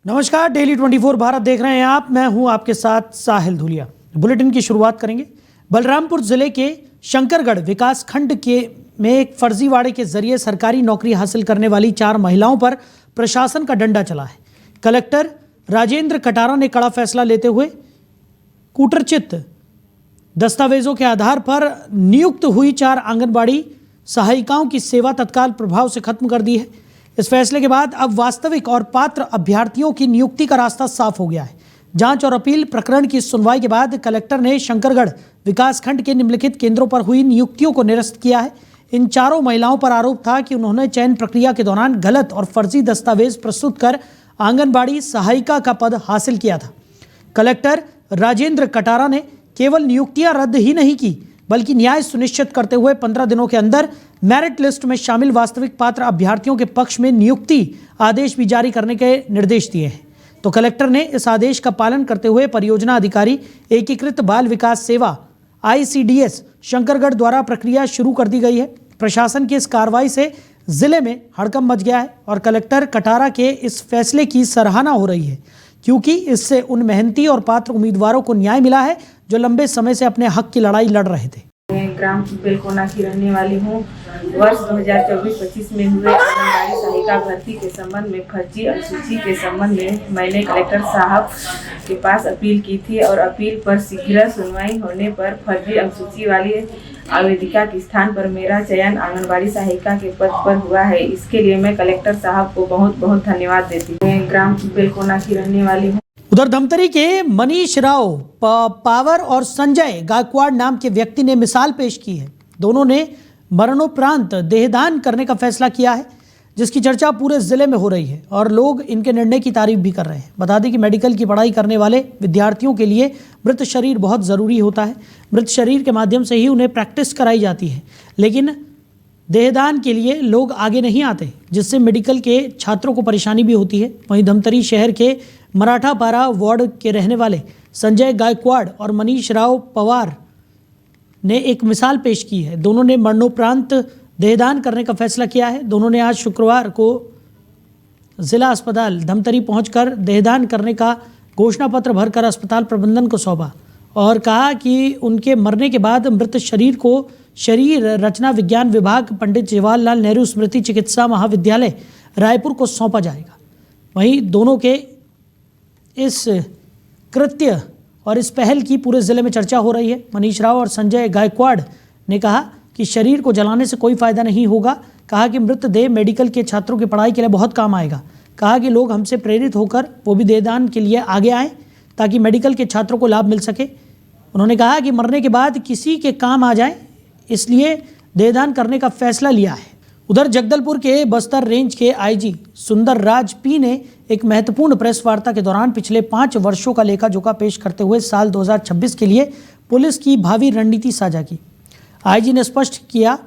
नमस्कार, डेली 24 भारत देख रहे हैं आप। मैं हूं आपके साथ साहिल धुलिया। बुलेटिन की शुरुआत करेंगे। बलरामपुर जिले के शंकरगढ़ विकास खंड में एक फर्जीवाड़े के जरिए सरकारी नौकरी हासिल करने वाली 4 महिलाओं पर प्रशासन का डंडा चला है। कलेक्टर राजेंद्र कटारा ने कड़ा फैसला लेते हुए कूटरचित दस्तावेजों के आधार पर नियुक्त हुई 4 आंगनबाड़ी सहायिकाओं की सेवा तत्काल प्रभाव से खत्म कर दी है। इस फैसले के बाद अब वास्तविक और पात्र अभ्यर्थियों की नियुक्ति का रास्ता साफ हो गया है। जांच और अपील प्रकरण की सुनवाई के बाद कलेक्टर ने शंकरगढ़ विकासखंड के निम्नलिखित केंद्रों पर हुई नियुक्तियों को निरस्त किया है। इन 4 महिलाओं पर आरोप था कि उन्होंने चयन प्रक्रिया के दौरान गलत और फर्जी दस्तावेज प्रस्तुत कर आंगनबाड़ी सहायिका का पद हासिल किया था। कलेक्टर राजेंद्र कटारा ने केवल नियुक्तियां रद्द ही नहीं की, बल्कि न्याय सुनिश्चित करते हुए 15 दिनों के अंदर मेरिट लिस्ट में शामिल वास्तविक पात्र अभ्यर्थियों के पक्ष में नियुक्ति आदेश भी जारी करने के निर्देश दिए हैं। तो कलेक्टर ने इस आदेश का पालन करते हुए परियोजना अधिकारी एकीकृत बाल विकास सेवा ICDS शंकरगढ़ द्वारा प्रक्रिया शुरू कर दी गई है। प्रशासन की इस कार्रवाई से जिले में हड़कंप मच गया है और कलेक्टर कटारा के इस फैसले की सराहना हो रही है, क्योंकि इससे उन मेहनती और पात्र उम्मीदवारों को न्याय मिला है जो लंबे समय से अपने हक की लड़ाई लड़ रहे थे। मैं ग्राम बेलकोना की रहने वाली हूँ। वर्ष 2024-25 में हुए आंगनबाड़ी सहायिका भर्ती के संबंध में फर्जी अनुसूची के संबंध में मैंने कलेक्टर साहब के पास अपील की थी और अपील पर शीघ्र सुनवाई होने पर फर्जी अनुसूची वाली आवेदिका के स्थान पर मेरा चयन आंगनबाड़ी सहायिका के पद पर हुआ है। इसके लिए मैं कलेक्टर साहब को बहुत बहुत धन्यवाद देती हूँ। मैं ग्राम बेलकोना की रहने वाली हूँ। उधर धमतरी के मनीष राव पावर और संजय गायकवाड़ नाम के व्यक्ति ने मिसाल पेश की है। दोनों ने मरणोपरांत देहदान करने का फैसला किया है, जिसकी चर्चा पूरे जिले में हो रही है और लोग इनके निर्णय की तारीफ भी कर रहे हैं। बता दें कि मेडिकल की पढ़ाई करने वाले विद्यार्थियों के लिए मृत शरीर बहुत ज़रूरी होता है। मृत शरीर के माध्यम से ही उन्हें प्रैक्टिस कराई जाती है, लेकिन देहदान के लिए लोग आगे नहीं आते, जिससे मेडिकल के छात्रों को परेशानी भी होती है। वहीं धमतरी शहर के मराठापारा वार्ड के रहने वाले संजय गायकवाड़ और मनीष राव पवार ने एक मिसाल पेश की है। दोनों ने मरणोपरांत देहदान करने का फैसला किया है। दोनों ने आज शुक्रवार को जिला अस्पताल धमतरी पहुंचकर देहदान करने का घोषणा पत्र भरकर अस्पताल प्रबंधन को सौंपा और कहा कि उनके मरने के बाद मृत शरीर को शरीर रचना विज्ञान विभाग पंडित जवाहरलाल नेहरू स्मृति चिकित्सा महाविद्यालय रायपुर को सौंपा जाएगा। वहीं दोनों के इस कृत्य और इस पहल की पूरे ज़िले में चर्चा हो रही है। मनीष राव और संजय गायकवाड़ ने कहा कि शरीर को जलाने से कोई फ़ायदा नहीं होगा। कहा कि मृतदेह मेडिकल के छात्रों की पढ़ाई के लिए बहुत काम आएगा। कहा कि लोग हमसे प्रेरित होकर वो भी देहदान के लिए आगे आएँ ताकि मेडिकल के छात्रों को लाभ मिल सके। उन्होंने कहा कि मरने के बाद किसी के काम आ जाए, इसलिए देहदान करने का फैसला लिया है। उधर जगदलपुर के बस्तर रेंज के IG सुंदर राज P ने एक महत्वपूर्ण प्रेस वार्ता के दौरान पिछले 5 वर्षों का लेखा जोखा पेश करते हुए साल 2026 के लिए पुलिस की भावी रणनीति साझा की। IG ने स्पष्ट किया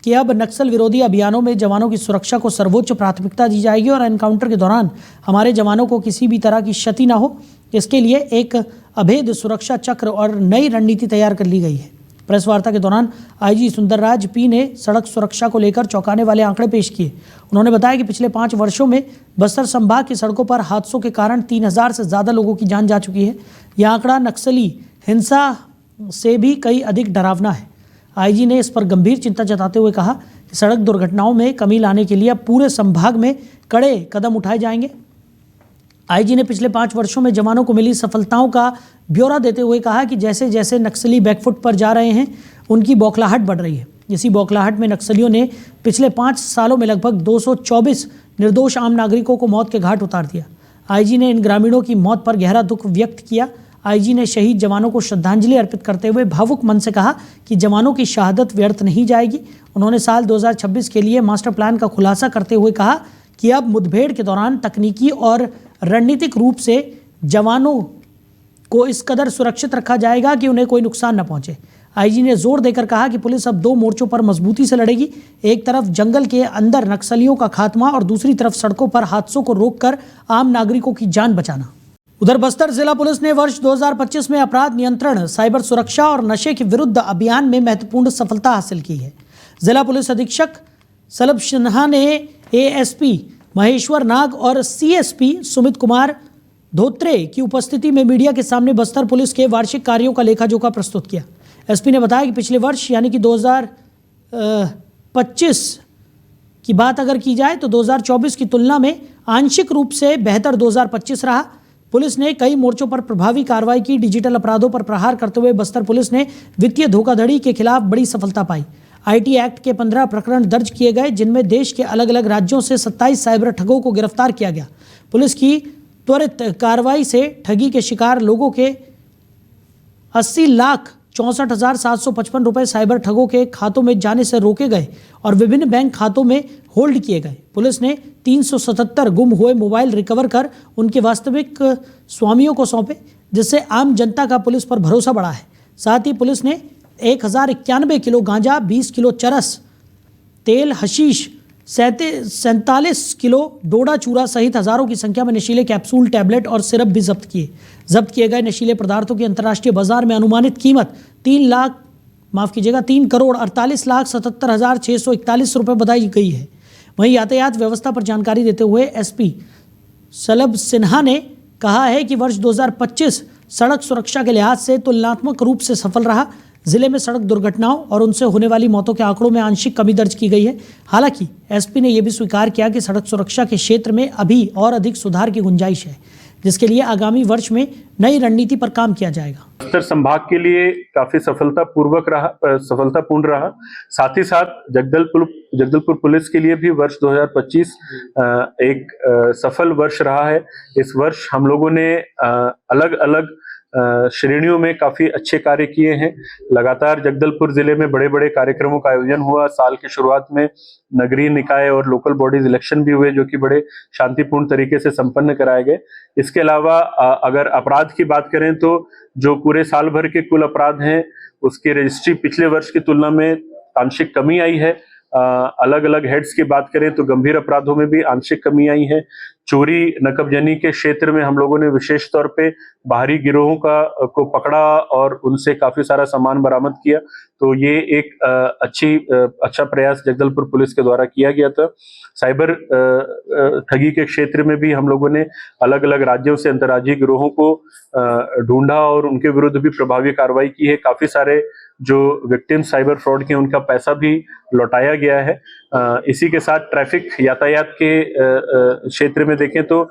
कि अब नक्सल विरोधी अभियानों में जवानों की सुरक्षा को सर्वोच्च प्राथमिकता दी जाएगी और एनकाउंटर के दौरान हमारे जवानों को किसी भी तरह की क्षति न हो, इसके लिए एक अभेद सुरक्षा चक्र और नई रणनीति तैयार कर ली गई है। प्रेस वार्ता के दौरान IG सुंदरराज P ने सड़क सुरक्षा को लेकर चौंकाने वाले आंकड़े पेश किए। उन्होंने बताया कि पिछले 5 वर्षों में बस्तर संभाग की सड़कों पर हादसों के कारण 3000 से ज़्यादा लोगों की जान जा चुकी है। यह आंकड़ा नक्सली हिंसा से भी कई अधिक डरावना है। IG ने इस पर गंभीर चिंता जताते हुए कहा कि सड़क दुर्घटनाओं में कमी लाने के लिए अब पूरे संभाग में कड़े कदम उठाए जाएंगे। IG ने पिछले 5 वर्षों में जवानों को मिली सफलताओं का ब्यौरा देते हुए कहा कि जैसे जैसे नक्सली बैकफुट पर जा रहे हैं, उनकी बौखलाहट बढ़ रही है। इसी बौखलाहट में नक्सलियों ने पिछले 5 सालों में लगभग 224 निर्दोष आम नागरिकों को मौत के घाट उतार दिया। IG ने इन ग्रामीणों की मौत पर गहरा दुख व्यक्त किया। IG ने शहीद जवानों को श्रद्धांजलि अर्पित करते हुए भावुक मन से कहा कि जवानों की शहादत व्यर्थ नहीं जाएगी। उन्होंने साल 2026 के लिए मास्टर प्लान का खुलासा करते हुए कहा कि अब मुठभेड़ के दौरान तकनीकी और रणनीतिक रूप से जवानों को इस कदर सुरक्षित रखा जाएगा कि उन्हें कोई नुकसान न पहुंचे। IG ने जोर देकर कहा कि पुलिस अब 2 मोर्चों पर मजबूती से लड़ेगी। एक तरफ जंगल के अंदर नक्सलियों का खात्मा और दूसरी तरफ सड़कों पर हादसों को रोककर आम नागरिकों की जान बचाना। उधर बस्तर जिला पुलिस ने वर्ष 2025 में अपराध नियंत्रण, साइबर सुरक्षा और नशे के विरुद्ध अभियान में महत्वपूर्ण सफलता हासिल की है। जिला पुलिस अधीक्षक सलभ सिन्हा ने ASP महेश्वर नाग और CSP सुमित कुमार धोत्रे की उपस्थिति में मीडिया के सामने बस्तर पुलिस के वार्षिक कार्यों का लेखा जोखा प्रस्तुत किया। एसपी ने बताया कि पिछले वर्ष यानी कि 2025 की बात अगर की जाए तो 2024 की तुलना में आंशिक रूप से बेहतर 2025 रहा। पुलिस ने कई मोर्चों पर प्रभावी कार्रवाई की। डिजिटल अपराधों पर प्रहार करते हुए बस्तर पुलिस ने वित्तीय धोखाधड़ी के खिलाफ बड़ी सफलता पाई। आईटी एक्ट के 15 प्रकरण दर्ज किए गए, जिनमें देश के अलग अलग राज्यों से 27 साइबर ठगों को गिरफ्तार किया गया। पुलिस की त्वरित कार्रवाई से ठगी के शिकार लोगों के 80,64,755 रुपए साइबर ठगों के खातों में जाने से रोके गए और विभिन्न बैंक खातों में होल्ड किए गए। पुलिस ने 377 गुम हुए मोबाइल रिकवर कर उनके वास्तविक स्वामियों को सौंपे, जिससे आम जनता का पुलिस पर भरोसा बढ़ा है। साथ ही पुलिस ने 1091 किलो गांजा, 20 किलो चरस तेल, हशीश, 47 किलो डोडा चूरा सहित हजारों की संख्या में नशीले कैप्सूल, टैबलेट और सिरप भी जब्त किए। जब्त किए गए नशीले पदार्थों की अंतर्राष्ट्रीय बाजार में अनुमानित कीमत 3,48,77,641 रुपये बताई गई है। वहीं यातायात व्यवस्था पर जानकारी देते हुए एसपी सलभ सिन्हा ने कहा है कि वर्ष 2025 सड़क सुरक्षा के लिहाज से तुलनात्मक रूप से सफल रहा। जिले में सड़क दुर्घटनाओं और उनसे होने वाली मौतों के आंकड़ों में आंशिक कमी दर्ज की गई है। हालांकि एसपी ने यह भी स्वीकार किया कि सड़क सुरक्षा के क्षेत्र में अभी और अधिक सुधार की गुंजाइश है, जिसके लिए आगामी वर्ष में नई रणनीति पर काम किया जाएगा। बस्तर संभाग के लिए काफी सफलतापूर्ण रहा। साथ ही साथ जगदलपुर पुलिस के लिए भी वर्ष 2025 एक सफल वर्ष रहा है। इस वर्ष हम लोगों ने अलग अलग श्रेणियों में काफी अच्छे कार्य किए हैं। लगातार जगदलपुर जिले में बड़े बड़े कार्यक्रमों का आयोजन हुआ। साल की शुरुआत में नगरीय निकाय और लोकल बॉडीज इलेक्शन भी हुए, जो कि बड़े शांतिपूर्ण तरीके से संपन्न कराए गए। इसके अलावा अगर अपराध की बात करें तो जो पूरे साल भर के कुल अपराध हैं उसकी रजिस्ट्री पिछले वर्ष की तुलना में आंशिक कमी आई है। अलग अलग हेड्स की बात करें तो गंभीर अपराधों में भी आंशिक कमी आई है। चोरी नकबजनी के क्षेत्र में हम लोगों ने विशेष तौर पे बाहरी गिरोहों को पकड़ा और उनसे काफी सारा सामान बरामद किया। तो ये एक अच्छा प्रयास जगदलपुर पुलिस के द्वारा किया गया था। साइबर ठगी के क्षेत्र में भी हम लोगों ने अलग अलग राज्यों से अंतर्राज्यीय गिरोहों को ढूंढा और उनके विरुद्ध भी प्रभावी कार्रवाई की है। काफी सारे जो विक्टिम साइबर फ्रॉड के उनका पैसा भी लौटाया गया है। इसी के साथ ट्रैफिक यातायात के क्षेत्र में देखें तो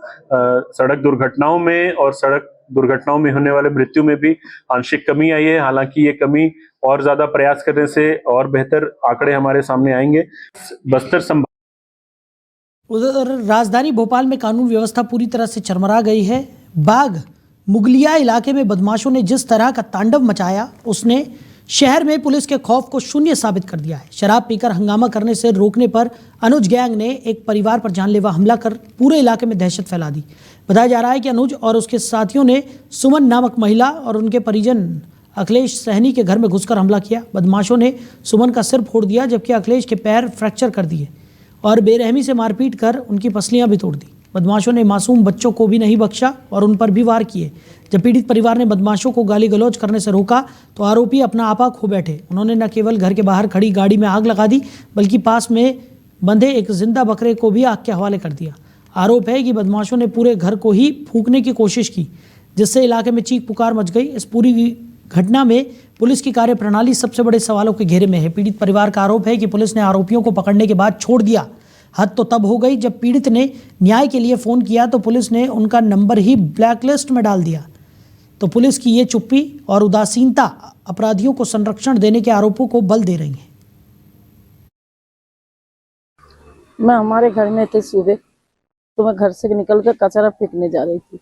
सड़क दुर्घटनाओं में और सड़क दुर्घटनाओं में होने वाले मृत्यु में भी आंशिक कमी आई है। हालांकि ये कमी और ज्यादा प्रयास करने से और बेहतर आंकड़े हमारे सामने आएंगे। बस्तर संभाग उधर राजधानी भोपाल में कानून व्यवस्था पूरी तरह से चरमरा गई है। बाग मुगलिया इलाके में बदमाशों ने जिस तरह का तांडव मचाया, उसने शहर में पुलिस के खौफ को शून्य साबित कर दिया है। शराब पीकर हंगामा करने से रोकने पर अनुज गैंग ने एक परिवार पर जानलेवा हमला कर पूरे इलाके में दहशत फैला दी। बताया जा रहा है कि अनुज और उसके साथियों ने सुमन नामक महिला और उनके परिजन अखिलेश सहनी के घर में घुसकर हमला किया। बदमाशों ने सुमन का सिर फोड़ दिया, जबकि अखिलेश के पैर फ्रैक्चर कर दिए और बेरहमी से मारपीट कर उनकी पसलियां भी तोड़ दी। बदमाशों ने मासूम बच्चों को भी नहीं बख्शा और उन पर भी वार किए। जब पीड़ित परिवार ने बदमाशों को गाली गलौज करने से रोका तो आरोपी अपना आपा खो बैठे। उन्होंने न केवल घर के बाहर खड़ी गाड़ी में आग लगा दी, बल्कि पास में बंधे एक जिंदा बकरे को भी आग के हवाले कर दिया। आरोप है कि बदमाशों ने पूरे घर को ही फूंकने की कोशिश की, जिससे इलाके में चीख पुकार मच गई। इस पूरी घटना में पुलिस की कार्यप्रणाली सबसे बड़े सवालों के घेरे में है। पीड़ित परिवार का आरोप है कि पुलिस ने आरोपियों को पकड़ने के बाद छोड़ दिया। हद तो तब हो गई जब पीड़ित ने न्याय के लिए फ़ोन किया तो पुलिस ने उनका नंबर ही ब्लैकलिस्ट में डाल दिया। तो पुलिस की ये चुप्पी और उदासीनता अपराधियों को संरक्षण देने के आरोपों को बल दे रही है। मैं हमारे घर में थे सुबह, तो मैं घर से निकल कर कचरा फेंकने जा रही थी।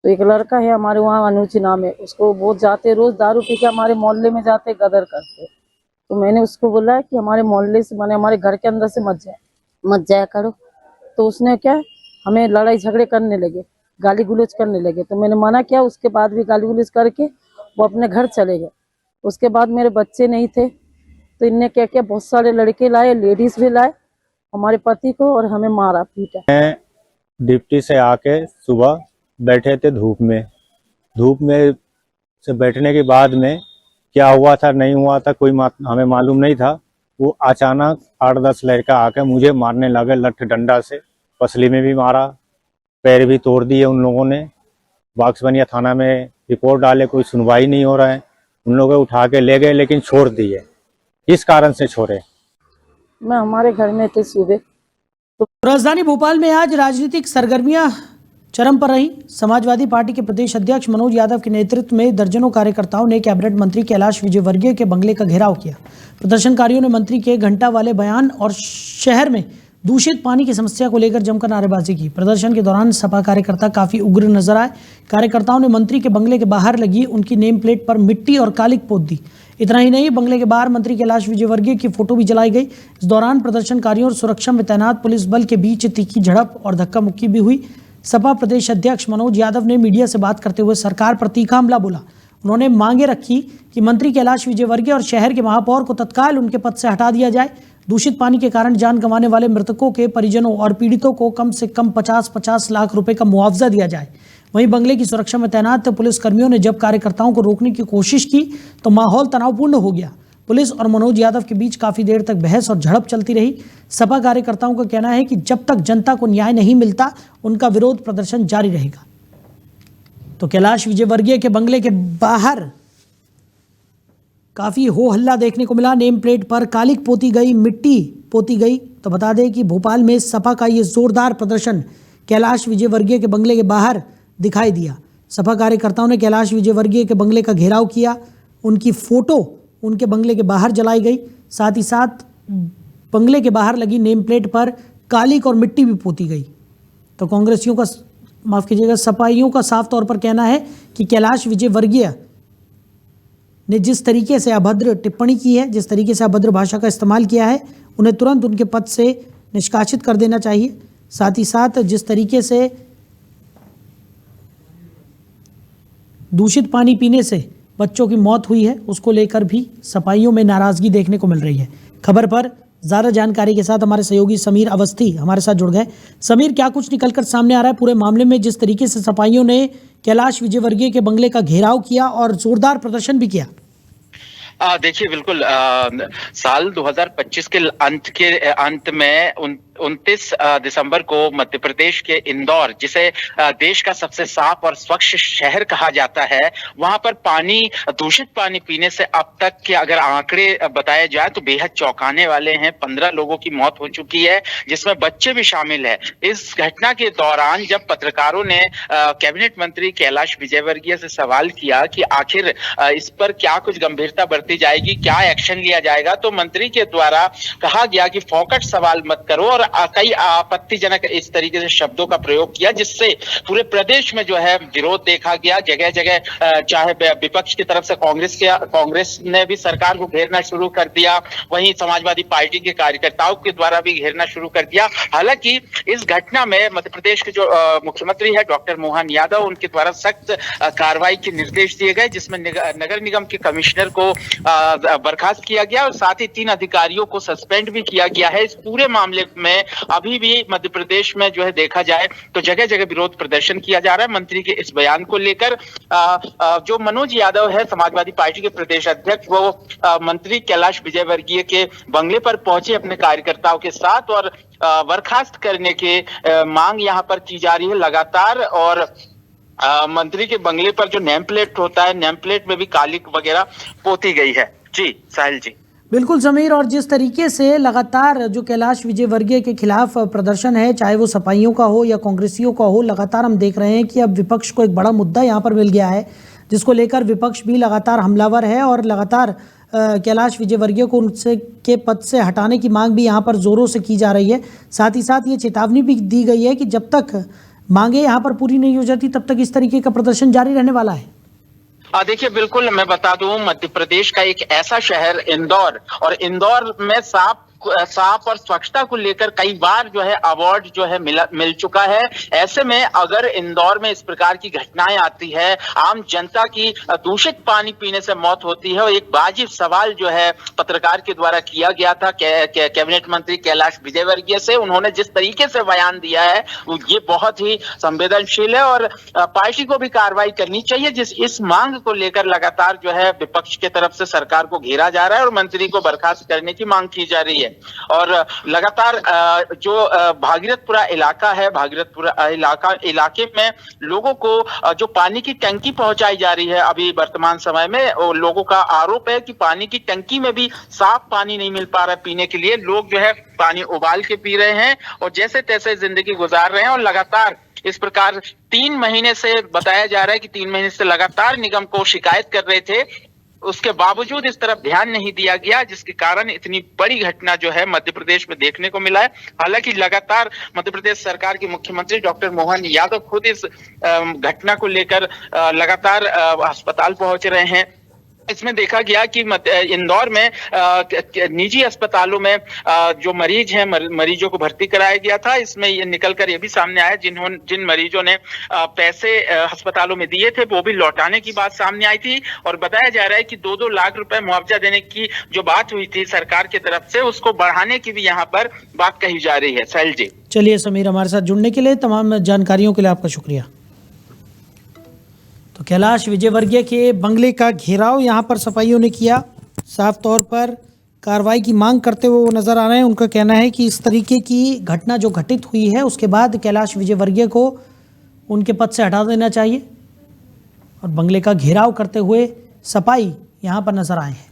तो एक लड़का है हमारे वहाँ, अनुज नाम है उसको, वो जाते रोज दारू पी के हमारे मोहल्ले में जाते गदर करते। तो मैंने उसको बोला कि हमारे मोहल्ले से, माने हमारे घर के अंदर से मत जाया करो। तो उसने क्या, हमें लड़ाई झगड़े करने लगे, गाली गुलोच करने लगे। तो मैंने मना किया, उसके बाद भी गाली गुलोच करके वो अपने घर चले गए। उसके बाद मेरे बच्चे नहीं थे तो इनने क्या किया, बहुत सारे लड़के लाए, लेडीज भी लाए हमारे पति को और हमें मारा पीटा। मैं डिप्टी से आके सुबह बैठे थे धूप में से बैठने के बाद में क्या हुआ था नहीं हुआ था कोई हमें मालूम नहीं था। वो अचानक 8-10 लड़का आके मुझे मारने लगे लठ डंडा से। पसली में भी मारा, पैर भी तोड़ दिए उन लोगों ने। बाक्सवनिया थाना में रिपोर्ट डाले, कोई सुनवाई नहीं हो रहा है। उन लोगों को उठा के ले गए लेकिन छोड़ दिए। किस कारण से छोड़े? मैं हमारे घर में थे सुबह। राजधानी भोपाल में आज राजनीतिक सरगर्मियां चरम पर रही। समाजवादी पार्टी के प्रदेश अध्यक्ष मनोज यादव के नेतृत्व में दर्जनों कार्यकर्ताओं ने कैबिनेट मंत्री कैलाश विजयवर्गीय के बंगले का घेराव किया। प्रदर्शनकारियों ने मंत्री के घंटा वाले बयान और शहर में दूषित पानी की समस्या को लेकर जमकर नारेबाजी की। प्रदर्शन के दौरान सपा कार्यकर्ता काफी उग्र नजर आए। कार्यकर्ताओं ने मंत्री के बंगले के बाहर लगी उनकी नेम प्लेट पर मिट्टी और कालिक पोत दी। इतना ही नहीं, बंगले के बाहर मंत्री कैलाश विजयवर्गीय की फोटो भी जलाई गई। इस दौरान प्रदर्शनकारियों और सुरक्षा में तैनात पुलिस बल के बीच तीखी झड़प और धक्का मुक्की भी हुई। सपा प्रदेश अध्यक्ष मनोज यादव ने मीडिया से बात करते हुए सरकार पर तीखा हमला बोला। उन्होंने मांगे रखी कि मंत्री कैलाश विजयवर्गीय और शहर के महापौर को तत्काल उनके पद से हटा दिया जाए। दूषित पानी के कारण जान गंवाने वाले मृतकों के परिजनों और पीड़ितों को कम से कम 50-50 लाख रुपए का मुआवजा दिया जाए। वहीं बंगले की सुरक्षा में तैनात पुलिसकर्मियों ने जब कार्यकर्ताओं को रोकने की कोशिश की तो माहौल तनावपूर्ण हो गया। पुलिस और मनोज यादव के बीच काफी देर तक बहस और झड़प चलती रही। सपा कार्यकर्ताओं का कहना है कि जब तक जनता को न्याय नहीं मिलता उनका विरोध प्रदर्शन जारी रहेगा। तो कैलाश विजयवर्गीय के बंगले के बाहर काफी हो हल्ला देखने को मिला। नेम प्लेट पर कालिक पोती गई, मिट्टी पोती गई। तो बता दें कि भोपाल में सपा का ये जोरदार प्रदर्शन कैलाश विजयवर्गीय के बंगले के बाहर दिखाई दिया। सपा कार्यकर्ताओं ने कैलाश विजयवर्गीय के बंगले का घेराव किया। उनकी फोटो उनके बंगले के बाहर जलाई गई। साथ ही साथ बंगले के बाहर लगी नेम प्लेट पर कालिक और मिट्टी भी पोती गई। तो कांग्रेसियों का, माफ कीजिएगा, सपाइयों का साफ तौर पर कहना है कि कैलाश विजयवर्गीय ने जिस तरीके से अभद्र टिप्पणी की है, जिस तरीके से अभद्र भाषा का इस्तेमाल किया है, उन्हें तुरंत उनके पद से निष्कासित कर देना चाहिए। साथ ही साथ जिस तरीके से दूषित पानी पीने से बच्चों की मौत हुई है, उसको लेकर भी सपाइयों में नाराजगी देखने को मिल रही है। खबर पर ज़्यादा जानकारी के साथ हमारे सहयोगी समीर अवस्थी हमारे साथ जुड़ गए। समीर, क्या कुछ निकलकर सामने आ रहा है पूरे मामले में, जिस तरीके से सपाइयों ने कैलाश विजयवर्गीय के बंगले का घेराव किया और जोरदार प्रदर्शन भी किया? देखिए, बिल्कुल साल 2025 के अंत में 29 दिसंबर को मध्य प्रदेश के इंदौर, जिसे देश का सबसे साफ और स्वच्छ शहर कहा जाता है, वहां पर दूषित पानी पीने से अब तक के अगर आंकड़े बताए जाए तो बेहद चौंकाने वाले हैं। 15 लोगों की मौत हो चुकी है, जिसमें बच्चे भी शामिल है। इस घटना के दौरान जब पत्रकारों ने कैबिनेट मंत्री कैलाश विजयवर्गीय से सवाल किया कि आखिर इस पर क्या कुछ गंभीरता बरती जाएगी, क्या एक्शन लिया जाएगा, तो मंत्री के द्वारा कहा गया कि फोकट सवाल मत करो, और कई आपत्तिजनक इस तरीके से शब्दों का प्रयोग किया, जिससे पूरे प्रदेश में जो है विरोध देखा गया। जगह जगह चाहे विपक्ष की तरफ से कांग्रेस ने भी सरकार को घेरना शुरू कर दिया, वहीं समाजवादी पार्टी के कार्यकर्ताओं के द्वारा भी घेरना शुरू कर दिया। हालांकि इस घटना में मध्य प्रदेश के जो मुख्यमंत्री है डॉक्टर मोहन यादव, उनके द्वारा सख्त कार्रवाई के निर्देश दिए गए, जिसमें नगर निगम के कमिश्नर को बर्खास्त किया गया और साथ ही 3 अधिकारियों को सस्पेंड भी किया गया है। इस पूरे मामले में अभी भी मध्य प्रदेश में जो है देखा जाए तो जगह जगह विरोध प्रदर्शन किया जा रहा है मंत्री के इस बयान को लेकर। जो मनोज यादव है समाजवादी पार्टी के प्रदेश अध्यक्ष, वो मंत्री कैलाश विजयवर्गीय के बंगले पर पहुंचे अपने कार्यकर्ताओं के साथ और बर्खास्त करने के मांग यहां पर की जा रही है लगातार। और मंत्री के बंगले पर जो नेम प्लेट होता है, नेम प्लेट में भी कालिक वगैरह पोती गई है। जी साहिल जी। बिल्कुल समीर, और जिस तरीके से लगातार जो कैलाश विजयवर्गीय के खिलाफ प्रदर्शन है, चाहे वो सपाइयों का हो या कांग्रेसियों का हो, लगातार हम देख रहे हैं कि अब विपक्ष को एक बड़ा मुद्दा यहाँ पर मिल गया है, जिसको लेकर विपक्ष भी लगातार हमलावर है और लगातार कैलाश विजयवर्गीय को उनसे के पद से हटाने की मांग भी यहाँ पर जोरों से की जा रही है। साथ ही साथ ये चेतावनी भी दी गई है कि जब तक मांगे यहाँ पर पूरी नहीं हो जाती तब तक इस तरीके का प्रदर्शन जारी रहने वाला है। देखिए, बिल्कुल मैं बता दूं, मध्य प्रदेश का एक ऐसा शहर इंदौर, और इंदौर में साफ और स्वच्छता को लेकर कई बार जो है अवार्ड जो है मिल चुका है। ऐसे में अगर इंदौर में इस प्रकार की घटनाएं आती है, आम जनता की दूषित पानी पीने से मौत होती है, और एक वाजिब सवाल जो है पत्रकार के द्वारा किया गया था कैबिनेट मंत्री कैलाश विजयवर्गीय से, उन्होंने जिस तरीके से बयान दिया है ये बहुत ही संवेदनशील है और पार्टी को भी कार्रवाई करनी चाहिए। इस मांग को लेकर लगातार जो है विपक्ष की तरफ से सरकार को घेरा जा रहा है और मंत्री को बर्खास्त करने की मांग की जा रही है। है। और लगातार जो भागीरथपुरा इलाका है, भागीरथपुरा इलाके में लोगों को जो पानी की टंकी पहुंचाई जा रही है अभी वर्तमान समय में, और लोगों का आरोप है कि पानी की टंकी में भी साफ पानी नहीं मिल पा रहा है पीने के लिए। लोग जो है पानी उबाल के पी रहे हैं और जैसे तैसे जिंदगी गुजार रहे हैं। और लगातार इस प्रकार 3 महीने से बताया जा रहा है कि 3 महीने से लगातार निगम को शिकायत कर रहे थे, उसके बावजूद इस तरफ ध्यान नहीं दिया गया, जिसके कारण इतनी बड़ी घटना जो है मध्य प्रदेश में देखने को मिला है। हालांकि लगातार मध्य प्रदेश सरकार के मुख्यमंत्री डॉक्टर मोहन यादव खुद इस घटना को लेकर लगातार अस्पताल पहुंच रहे हैं। इसमें देखा गया कि इंदौर में निजी अस्पतालों में जो मरीज हैं, मरीजों को भर्ती कराया गया था। इसमें ये निकलकर ये भी सामने आया जिन मरीजों ने पैसे अस्पतालों में दिए थे वो भी लौटाने की बात सामने आई थी। और बताया जा रहा है कि 2-2 लाख रुपए मुआवजा देने की जो बात हुई थी सरकार की तरफ से, उसको बढ़ाने की भी यहाँ पर बात कही जा रही है। साहिल जी, चलिए समीर, हमारे साथ जुड़ने के लिए, तमाम जानकारियों के लिए आपका शुक्रिया। तो कैलाश विजयवर्गीय के बंगले का घेराव यहाँ पर सफाइयों ने किया, साफ तौर पर कार्रवाई की मांग करते हुए वो नजर आ रहे हैं। उनका कहना है कि इस तरीके की घटना जो घटित हुई है उसके बाद कैलाश विजयवर्गीय को उनके पद से हटा देना चाहिए, और बंगले का घेराव करते हुए सफाई यहाँ पर नजर आए हैं।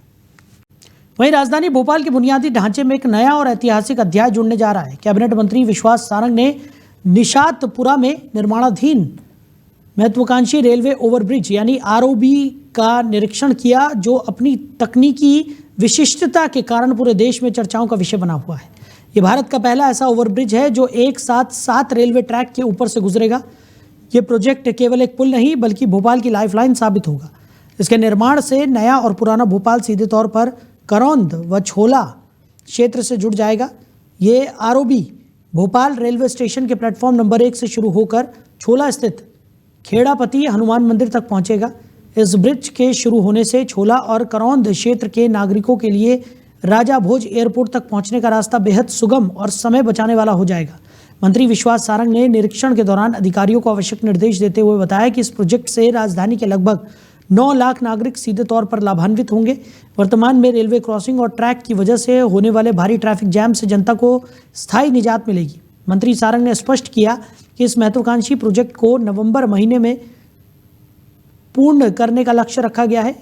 वहीं राजधानी भोपाल के बुनियादी ढांचे में एक नया और ऐतिहासिक अध्याय जुड़ने जा रहा है। कैबिनेट मंत्री विश्वास सारंग ने निशातपुरा में निर्माणाधीन महत्वाकांक्षी रेलवे ओवरब्रिज यानी आरओबी का निरीक्षण किया, जो अपनी तकनीकी विशिष्टता के कारण पूरे देश में चर्चाओं का विषय बना हुआ है। ये भारत का पहला ऐसा ओवरब्रिज है जो एक साथ 7 रेलवे ट्रैक के ऊपर से गुजरेगा। ये प्रोजेक्ट केवल एक पुल नहीं बल्कि भोपाल की लाइफलाइन साबित होगा। इसके निर्माण से नया और पुराना भोपाल सीधे तौर पर करौंद व छोला क्षेत्र से जुड़ जाएगा। ये आरओबी भोपाल रेलवे स्टेशन के प्लेटफॉर्म नंबर 1 से शुरू होकर छोला स्थित खेड़ापति हनुमान मंदिर तक पहुंचेगा। इस ब्रिज के शुरू होने से छोला और करौंद क्षेत्र के नागरिकों के लिए राजा भोज एयरपोर्ट तक पहुंचने का रास्ता बेहद सुगम और समय बचाने वाला हो जाएगा। मंत्री विश्वास सारंग ने निरीक्षण के दौरान अधिकारियों को आवश्यक निर्देश देते हुए बताया कि इस प्रोजेक्ट से राजधानी के लगभग 9 लाख नागरिक सीधे तौर पर लाभान्वित होंगे। वर्तमान में रेलवे क्रॉसिंग और ट्रैक की वजह से होने वाले भारी ट्रैफिक जैम से जनता को स्थायी निजात मिलेगी। मंत्री सारंग ने स्पष्ट किया कि इस महत्वाकांक्षी प्रोजेक्ट को नवंबर महीने में पूर्ण करने का लक्ष्य रखा गया है।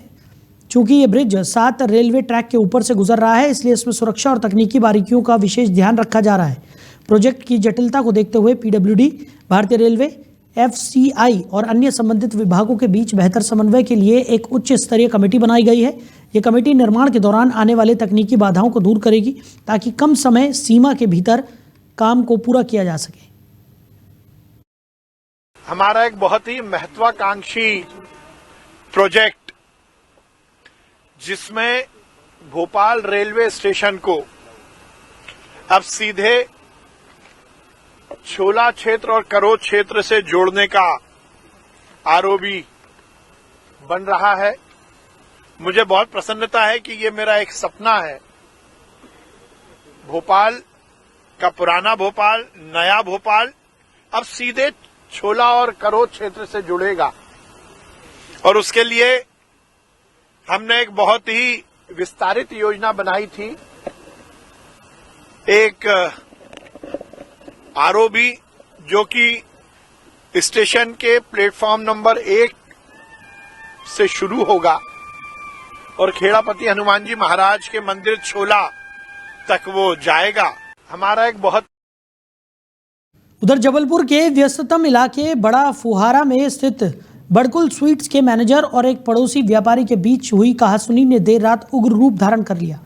चूंकि ये ब्रिज 7 रेलवे ट्रैक के ऊपर से गुजर रहा है, इसलिए इसमें सुरक्षा और तकनीकी बारीकियों का विशेष ध्यान रखा जा रहा है। प्रोजेक्ट की जटिलता को देखते हुए पीडब्ल्यूडी, भारतीय रेलवे, एफसीआई और अन्य संबंधित विभागों के बीच बेहतर समन्वय के लिए एक उच्च स्तरीय कमेटी बनाई गई है। ये कमेटी निर्माण के दौरान आने वाले तकनीकी बाधाओं को दूर करेगी ताकि कम समय सीमा के भीतर काम को पूरा किया जा सके। हमारा एक बहुत ही महत्वाकांक्षी प्रोजेक्ट, जिसमें भोपाल रेलवे स्टेशन को अब सीधे छोला क्षेत्र और करौंद क्षेत्र से जोड़ने का आरओबी बन रहा है। मुझे बहुत प्रसन्नता है कि ये मेरा एक सपना है। भोपाल का पुराना भोपाल, नया भोपाल अब सीधे छोला और करौंद क्षेत्र से जुड़ेगा, और उसके लिए हमने एक बहुत ही विस्तारित योजना बनाई थी। एक आरओबी जो कि स्टेशन के प्लेटफॉर्म नंबर 1 से शुरू होगा और खेड़ापति हनुमान जी महाराज के मंदिर छोला तक वो जाएगा। हमारा एक बहुत उधर जबलपुर के व्यस्ततम इलाके बड़ा फुहारा में स्थित बड़कुल स्वीट्स के मैनेजर और एक पड़ोसी व्यापारी के बीच हुई कहासुनी ने देर रात उग्र रूप धारण कर लिया।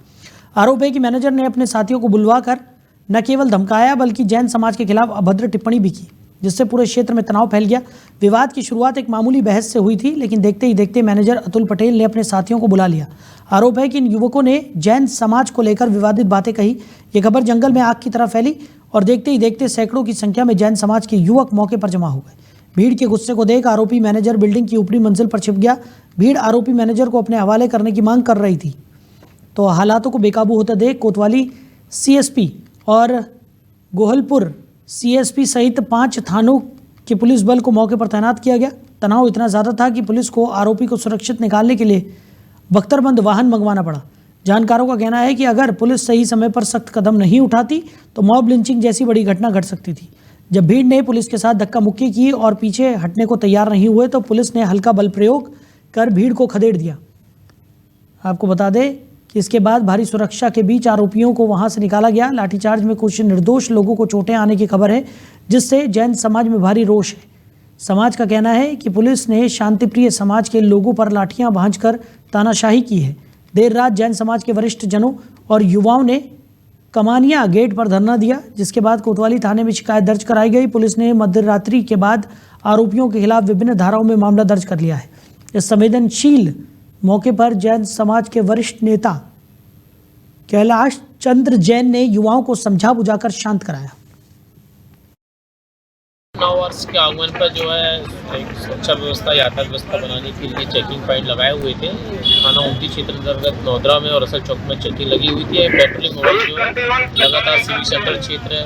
आरोप है कि मैनेजर ने अपने साथियों को बुलवाकर न केवल धमकाया बल्कि जैन समाज के खिलाफ अभद्र टिप्पणी भी की, जिससे पूरे क्षेत्र में तनाव फैल गया। विवाद की शुरुआत एक मामूली बहस से हुई थी, लेकिन देखते ही देखते मैनेजर अतुल पटेल ने अपने साथियों को बुला लिया। आरोप है कि इन युवकों ने जैन समाज को लेकर विवादित बातें कही। ये खबर जंगल में आग की तरह फैली और देखते ही देखते सैकड़ों की संख्या में जैन समाज के युवक मौके पर जमा हो गए। भीड़ के गुस्से को देख आरोपी मैनेजर बिल्डिंग की ऊपरी मंजिल पर छिप गया। भीड़ आरोपी मैनेजर को अपने हवाले करने की मांग कर रही थी, तो हालातों को बेकाबू होता देख कोतवाली सीएसपी और गोहलपुर सीएसपी सहित 5 थानों के पुलिस बल को मौके पर तैनात किया गया। तनाव इतना ज़्यादा था कि पुलिस को आरोपी को सुरक्षित निकालने के लिए बख्तरबंद वाहन मंगवाना पड़ा। जानकारों का कहना है कि अगर पुलिस सही समय पर सख्त कदम नहीं उठाती तो मॉब लिंचिंग जैसी बड़ी घटना घट सकती थी। जब भीड़ ने पुलिस के साथ धक्का मुक्की की और पीछे हटने को तैयार नहीं हुए तो पुलिस ने हल्का बल प्रयोग कर भीड़ को खदेड़ दिया। आपको बता दें कि इसके बाद भारी सुरक्षा के बीच आरोपियों को वहां से निकाला गया। लाठीचार्ज में कुछ निर्दोष लोगों को चोटें आने की खबर है, जिससे जैन समाज में भारी रोष है। समाज का कहना है कि पुलिस ने शांतिप्रिय समाज के लोगों पर लाठियां भांजकर तानाशाही की है। देर रात जैन समाज के वरिष्ठ जनों और युवाओं ने कमानिया गेट पर धरना दिया, जिसके बाद कोतवाली थाने में शिकायत दर्ज कराई गई। पुलिस ने मध्यरात्रि के बाद आरोपियों के खिलाफ विभिन्न धाराओं में मामला दर्ज कर लिया है। इस संवेदनशील मौके पर जैन समाज के वरिष्ठ नेता कैलाश चंद्र जैन ने युवाओं को समझा बुझाकर शांत कराया। नववर्ष के आगमन पर जो है एक सुरक्षा व्यवस्था, यातायात व्यवस्था बनाने के लिए चेकिंग पॉइंट लगाए हुए थे। थाना उमती क्षेत्र अंतर्गत नौदरा में और असल चौक में चेकिंग लगी हुई थी। पेट्रोलिंग मोबाइल जो है लगातार सिविल सेंटर क्षेत्र,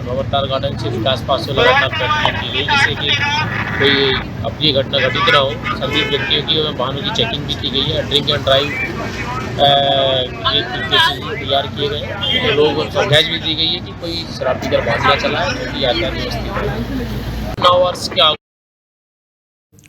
खबरदार गार्डन क्षेत्र के आसपास से लगातार पेट्रोलिंग की गई, जिससे कि कोई अप्रिय घटना घटित न हो। संदिग्ध व्यक्तियों की वाहनों की चेकिंग भी की गई है। ड्रिंक एंड ड्राइव तैयार किए गए तो लोगों को समझाइश भी दी गई है कि कोई शराब पीकर वाहन न चलाए, क्योंकि यातायात व्यवस्थित 9 वर्ष के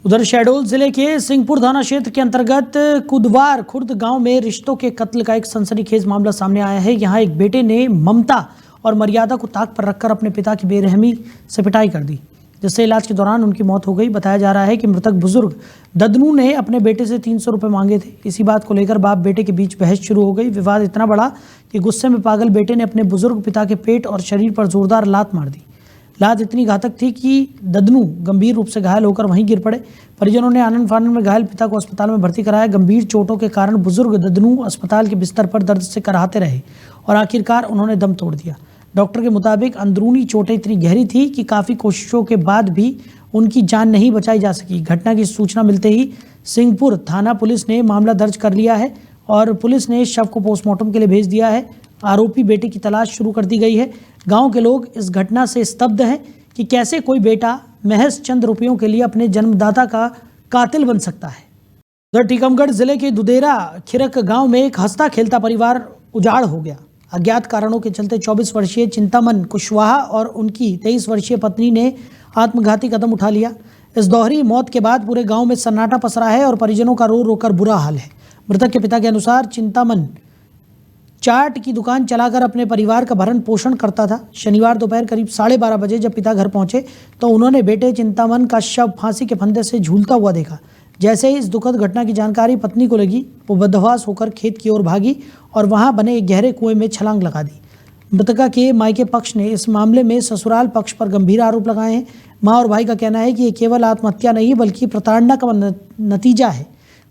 उधर शहडोल जिले के सिंहपुर थाना क्षेत्र के अंतर्गत कुदवार खुर्द गांव में रिश्तों के कत्ल का एक सनसनीखेज मामला सामने आया है। यहां एक बेटे ने ममता और मर्यादा को ताक पर रखकर अपने पिता की बेरहमी से पिटाई कर दी, जिससे इलाज के दौरान उनकी मौत हो गई। बताया जा रहा है कि मृतक बुजुर्ग ददनू ने अपने बेटे से 300 रुपये मांगे थे। इसी बात को लेकर बाप बेटे के बीच बहस शुरू हो गई। विवाद इतना बड़ा कि गुस्से में पागल बेटे ने अपने बुजुर्ग पिता के पेट और शरीर पर जोरदार लात मार दी। लात इतनी घातक थी कि ददनू गंभीर रूप से घायल होकर वहीं गिर पड़े। परिजनों ने आनन फानन में घायल पिता को अस्पताल में भर्ती कराया। गंभीर चोटों के कारण बुजुर्ग ददनू अस्पताल के बिस्तर पर दर्द से कराहते रहे और आखिरकार उन्होंने दम तोड़ दिया। डॉक्टर के मुताबिक अंदरूनी चोटें इतनी गहरी थी कि काफ़ी कोशिशों के बाद भी उनकी जान नहीं बचाई जा सकी। घटना की सूचना मिलते ही सिंहपुर थाना पुलिस ने मामला दर्ज कर लिया है और पुलिस ने शव को पोस्टमार्टम के लिए भेज दिया है। आरोपी बेटे की तलाश शुरू कर दी गई है। गांव के लोग इस घटना से स्तब्ध हैं कि कैसे कोई बेटा महज चंद रुपयों के लिए अपने जन्मदाता का कातिल बन सकता है। उधर टीकमगढ़ जिले के दुदेरा खिरक गांव में एक हंसता खेलता परिवार उजाड़ हो गया। अज्ञात कारणों के चलते 24 वर्षीय चिंतामन कुशवाहा और उनकी 23 वर्षीय पत्नी ने आत्मघाती कदम उठा लिया। इस दोहरी मौत के बाद पूरे गांव में सन्नाटा पसरा है और परिजनों का रो रो कर बुरा हाल है। मृतक के पिता के अनुसार चिंतामन चाट की दुकान चलाकर अपने परिवार का भरण पोषण करता था। शनिवार दोपहर करीब 12:30 बजे जब पिता घर पहुंचे तो उन्होंने बेटे चिंतामन का शव फांसी के फंदे से झूलता हुआ देखा। जैसे ही इस दुखद घटना की जानकारी पत्नी को लगी, वो बदहवास होकर खेत की ओर भागी और वहां बने एक गहरे कुएं में छलांग लगा दी। मृतका के मायके पक्ष ने इस मामले में ससुराल पक्ष पर गंभीर आरोप लगाए हैं। मां और भाई का कहना है कि ये केवल आत्महत्या नहीं बल्कि प्रताड़ना का नतीजा है।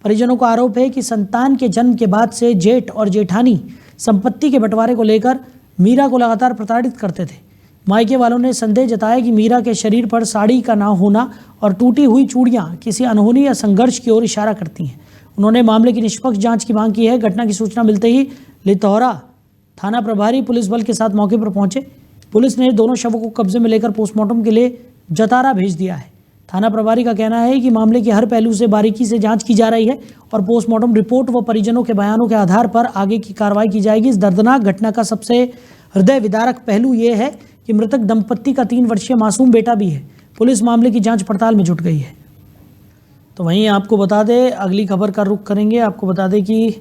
परिजनों का आरोप है कि संतान के जन्म के बाद से जेठ और जेठानी संपत्ति के बंटवारे को लेकर मीरा को लगातार प्रताड़ित करते थे। मायके वालों ने संदेह जताया कि मीरा के शरीर पर साड़ी का ना होना और टूटी हुई चूड़ियां किसी अनहोनी या संघर्ष की ओर इशारा करती हैं। उन्होंने मामले की निष्पक्ष जांच की मांग की है। घटना की सूचना मिलते ही लितौरा थाना प्रभारी पुलिस बल के साथ मौके पर पहुंचे। पुलिस ने दोनों शवों को कब्जे में लेकर पोस्टमार्टम के लिए जतारा भेज दिया है। थाना प्रभारी का कहना है कि मामले के हर पहलू से बारीकी से जांच की जा रही है और पोस्टमार्टम रिपोर्ट व परिजनों के बयानों के आधार पर आगे की कार्रवाई की जाएगी। इस दर्दनाक घटना का सबसे हृदय विदारक पहलू ये है कि मृतक दंपत्ति का 3 वर्षीय मासूम बेटा भी है। पुलिस मामले की जांच पड़ताल में जुट गई है। तो वहीं आपको बता दें, अगली खबर का रुख करेंगे। आपको बता दें कि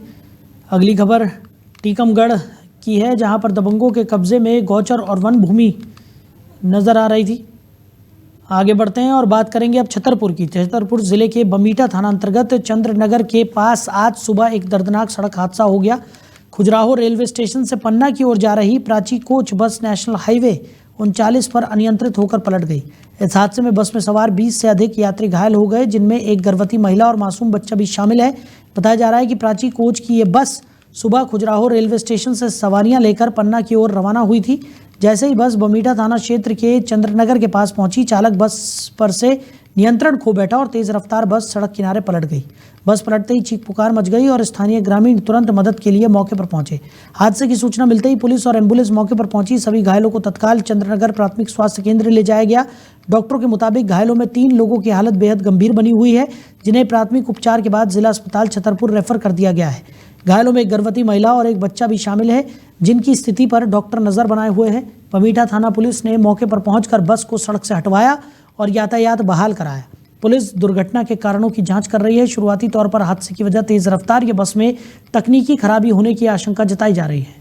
अगली खबर टीकमगढ़ की है, जहां पर दबंगों के कब्जे में गौचर और वन भूमि नजर आ रही थी। आगे बढ़ते हैं और बात करेंगे अब छतरपुर की। छतरपुर जिले के बमीठा थाना अंतर्गत चंद्रनगर के पास आज सुबह एक दर्दनाक सड़क हादसा हो गया। खुजराहो रेलवे स्टेशन से पन्ना की ओर जा रही Prachi coach bus national highway 39 पर अनियंत्रित होकर पलट गई। इस हादसे में बस में सवार 20 से अधिक यात्री घायल हो गए, जिनमें एक गर्भवती महिला और मासूम बच्चा भी शामिल है। बताया जा रहा है कि प्राची कोच की ये बस सुबह खुजराहो रेलवे स्टेशन से सवारियां लेकर पन्ना की ओर रवाना हुई थी। जैसे ही बस बमीठा थाना क्षेत्र के चंद्रनगर के पास पहुंची, चालक बस पर से नियंत्रण खो बैठा और तेज रफ्तार बस सड़क किनारे पलट गई। बस पलटते ही चीख पुकार मच गई और स्थानीय ग्रामीण तुरंत मदद के लिए मौके पर पहुंचे। हादसे की सूचना मिलते ही पुलिस और एम्बुलेंस मौके पर पहुंची। सभी घायलों को तत्काल चंद्रनगर प्राथमिक स्वास्थ्य केंद्र ले जाया गया। डॉक्टरों के मुताबिक घायलों में 3 लोगों की हालत बेहद गंभीर बनी हुई है, जिन्हें प्राथमिक उपचार के बाद जिला अस्पताल छतरपुर रेफर कर दिया गया है। घायलों में एक गर्भवती महिला और एक बच्चा भी शामिल है, जिनकी स्थिति पर डॉक्टर नजर बनाए हुए हैं। पमीठा थाना पुलिस ने मौके पर पहुंचकर बस को सड़क से हटवाया और यातायात बहाल कराया। पुलिस दुर्घटना के कारणों की जांच कर रही है। शुरुआती तौर पर हादसे की वजह तेज रफ्तार या बस में तकनीकी खराबी होने की आशंका जताई जा रही है।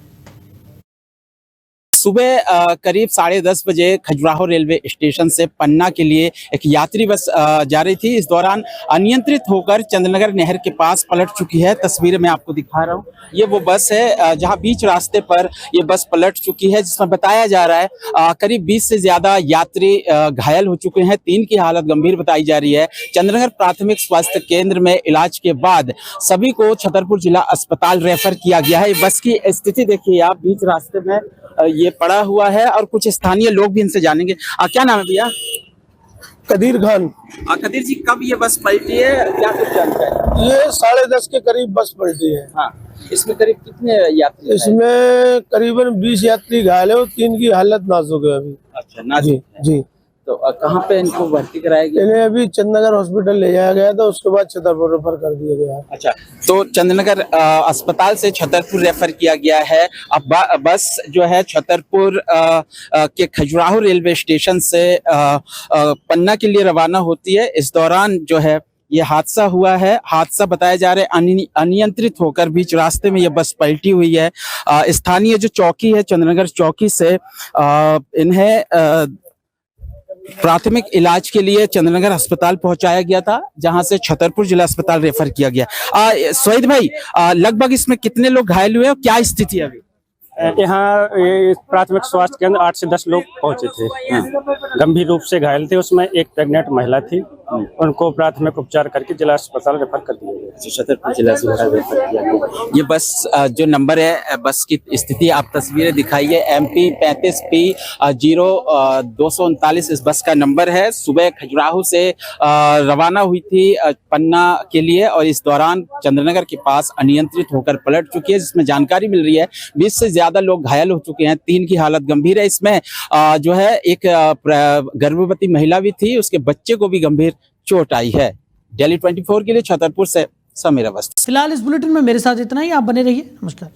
सुबह करीब 10:30 बजे खजुराहो रेलवे स्टेशन से पन्ना के लिए एक यात्री बस जा रही थी। इस दौरान अनियंत्रित होकर चंद्रनगर नहर के पास पलट चुकी है। तस्वीर में आपको दिखा रहा हूँ, ये वो बस है जहाँ बीच रास्ते पर ये बस पलट चुकी है, जिसमें बताया जा रहा है करीब 20 से ज्यादा यात्री घायल हो चुके हैं। 3 की हालत गंभीर बताई जा रही है। चंद्रनगर प्राथमिक स्वास्थ्य केंद्र में इलाज के बाद सभी को छतरपुर जिला अस्पताल रेफर किया गया है। बस की स्थिति देखिए आप, बीच रास्ते में ये पड़ा हुआ है और कुछ स्थानीय लोग भी इनसे जानेंगे। क्या नाम है भैया? कदीर खान। कदीर जी, कब ये बस पलटी है, क्या कुछ जानकारी? ये 10:30 के करीब बस पलटी है। हाँ, इसमें करीब कितने यात्री? इसमें करीबन 20 यात्री घायल है, 3 की हालत नाजुक है अभी। अच्छा, नाजुक है। जी, तो कहाँ पे इनको भर्ती कराया गया? इन्हें अभी चंद्रनगर हॉस्पिटल ले जाया गया था, उसके बाद छतरपुर रेफर कर दिया गया। अच्छा, तो चंद्रनगर अस्पताल से छतरपुर रेफर किया गया है। अब बस जो है छतरपुर के खजुराहो रेलवे स्टेशन से पन्ना के लिए रवाना होती है। इस दौरान जो है ये हादसा हुआ है। हादसा बताया जा रहा है अनियंत्रित होकर बीच रास्ते में ये बस पलटी हुई है। स्थानीय जो चौकी है चंद्रनगर चौकी से इन्हें प्राथमिक इलाज के लिए चंद्रनगर अस्पताल पहुंचाया गया था, जहां से छतरपुर जिला अस्पताल रेफर किया गया। सोहिद भाई, लगभग इसमें कितने लोग घायल हुए और क्या स्थिति है अभी? यहाँ प्राथमिक स्वास्थ्य केंद्र 8 से 10 लोग पहुंचे थे। गंभीर रूप से घायल थे। उसमें एक प्रेग्नेंट महिला थी, उनको प्राथमिक उपचार करके जिला अस्पताल रेफर कर दिया गया। छतरपुर जिला अस्पताल रेफर किया गया। ये बस जो नंबर है, बस की स्थिति आप तस्वीरें दिखाइए। MP 35P 0239 इस बस का नंबर है। सुबह खजुराहो से रवाना हुई थी पन्ना के लिए और इस दौरान चंद्रनगर के पास अनियंत्रित होकर पलट चुकी है, जिसमें जानकारी मिल रही है 20 से ज्यादा लोग घायल हो चुके हैं। 3 की हालत गंभीर है। इसमें जो है एक गर्भवती महिला भी थी, उसके बच्चे को भी गंभीर चोट आई है। Delhi 24 के लिए छतरपुर से समीर अवस्थी। फिलहाल इस बुलेटिन में मेरे साथ इतना ही। आप बने रहिए। नमस्कार।